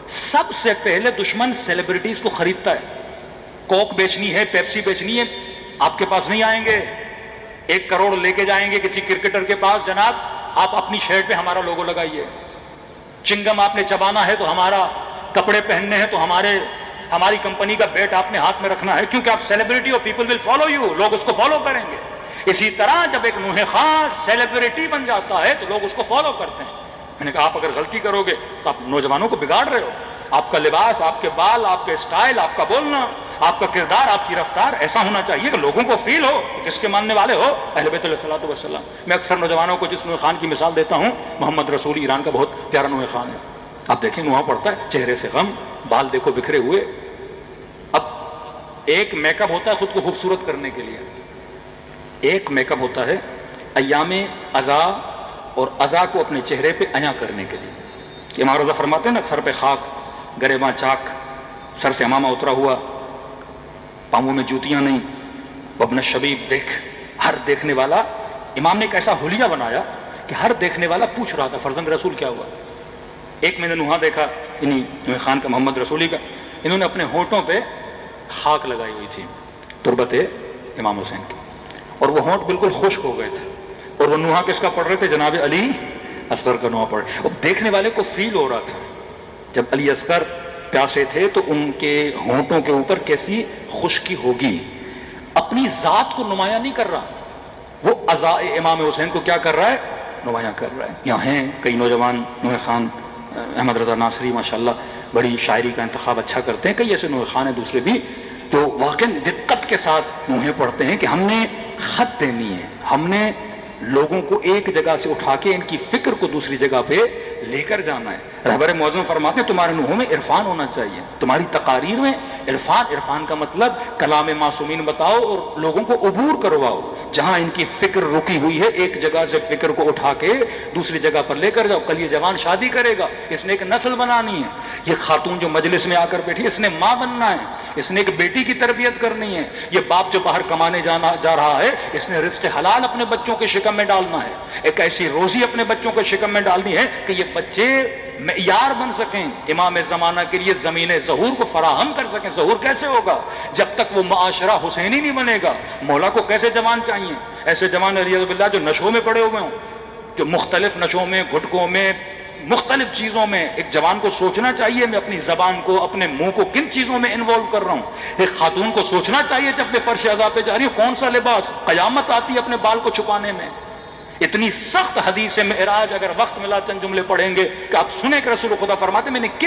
سب سے پہلے دشمن سیلیبریٹیز کو خریدتا ہے. کوک بیچنی ہے، پیپسی بیچنی ہے، آپ کے پاس نہیں آئیں گے. 1 کروڑ لے کے جائیں گے کسی کرکٹر کے پاس، جناب آپ اپنی شرٹ پہ ہمارا لوگو لگائیے. چنگم آپ نے چبانا ہے تو ہمارا، کپڑے پہننے ہیں تو ہماری کمپنی کا بیٹ آپ نے ہاتھ میں رکھنا ہے، کیونکہ آپ celebrity who, people will follow you, لوگ اس کو فالو کریں گے. اسی طرح جب ایک نوح خان سیلیبریٹی بن جاتا ہے تو لوگ اس کو فالو کرتے ہیں. میں نے کہا آپ اگر غلطی کرو گے تو آپ نوجوانوں کو بگاڑ رہے ہو. آپ کا لباس، آپ کے بال، آپ کے سٹائل، آپ کا بولنا، آپ کا کردار، آپ کی رفتار ایسا ہونا چاہیے کہ لوگوں کو فیل ہو کہ کس کے ماننے والے ہو، اہل بیت علیہ الصلوۃ والسلام. میں اکثر نوجوانوں کو جس نوح خان کی مثال دیتا ہوں، محمد رسول ایران کا بہت پیارا نوح خان ہے. آپ دیکھیں نوح پڑتا ہے، چہرے سے غم، بال دیکھو بکھرے ہوئے. اب ایک میک اپ ہوتا ہے خود کو خوبصورت کرنے کے لیے، ایک میک اپ ہوتا ہے ایام عزا اور عزا کو اپنے چہرے پہ عیاں کرنے کے لیے. امام رضا فرماتے ہیں نا، سر پہ خاک، گریباں چاک، سر سے امامہ اترا ہوا، پاؤں میں جوتیاں نہیں. وابن الشبیب، دیکھ، ہر دیکھنے والا، امام نے ایک ایسا حلیہ بنایا کہ ہر دیکھنے والا پوچھ رہا تھا فرزند رسول کیا ہوا. ایک میں نے نوحہ دیکھا، نوح خان کا، محمد رسولی کا، انہوں نے اپنے ہونٹوں پہ خاک لگائی ہوئی تھی تربت امام حسین کی، اور وہ ہونٹ بالکل خشک ہو گئے تھے. اور وہ نوحہ کس کا پڑھ رہے تھے؟ جناب علی اصغر کا نوحہ پڑھ رہے. اب دیکھنے والے کو فیل ہو رہا تھا جب علی اصغر پیاسے تھے تو ان کے ہونٹوں کے اوپر کیسی خشکی ہوگی. اپنی ذات کو نمایاں نہیں کر رہا، وہ عزاء امام حسین کو کیا کر رہا ہے؟ نمایاں کر رہا ہے. یہاں ہیں کئی نوجوان، نوح خان، احمد رضا ناصری ماشاءاللہ بڑی شاعری کا انتخاب اچھا کرتے ہیں، کئی ایسے نوح خان ہیں دوسرے بھی جو واقعی دقت کے ساتھ نوحے پڑھتے ہیں کہ ہم نے خط دینی ہے، ہم نے لوگوں کو ایک جگہ سے اٹھا کے ان کی فکر کو دوسری جگہ پہ لے کر جانا ہے. رہبر معظم فرماتے ہیں تمہارے نوحوں میں عرفان ہونا چاہیے، تمہاری تقاریر میں عرفان. عرفان کا مطلب کلام معصومین بتاؤ اور لوگوں کو عبور کرواؤ. جہاں ان کی فکر رکی ہوئی ہے ایک جگہ سے فکر کو اٹھا کے دوسری جگہ پر لے کر جاؤ. کل یہ جوان شادی کرے گا، اس نے ایک نسل بنانی ہے. یہ خاتون جو مجلس میں آ کر بیٹھی، اس نے ماں بننا ہے، اس نے ایک بیٹی کی تربیت کرنی ہے. یہ باپ جو باہر کمانے جا رہا ہے، اس نے رزق حلال اپنے بچوں کے شکم میں ڈالنا ہے، ایک ایسی روزی اپنے بچوں کے شکم میں ڈالنی ہے کہ یہ بچے معیار بن سکیں، امام زمانہ کے لیے زمین ظہور کو فراہم کر سکیں. ظہور کیسے ہوگا جب تک وہ معاشرہ حسینی نہیں بنے گا؟ مولا کو کیسے جوان چاہیے؟ ایسے جوان علیہ باللہ جو نشوں میں پڑے ہوئے ہوں، جو مختلف نشوں میں، گھٹکوں میں، مختلف چیزوں میں. ایک جوان کو سوچنا چاہیے میں اپنی زبان کو، اپنے منہ کو کن چیزوں میں انوالو کر رہا ہوں. ایک خاتون کو سوچنا چاہیے جب میں فرش عزا پہ جا رہی ہوں کون سا لباس، قیامت آتی ہے اپنے بال کو چھپانے میں. اتنی سخت حدیث معراج، اگر وقت ملا چند جملے پڑھیں گے کہ آپ سنیں کہ رسول خدا فرماتے میں نے کن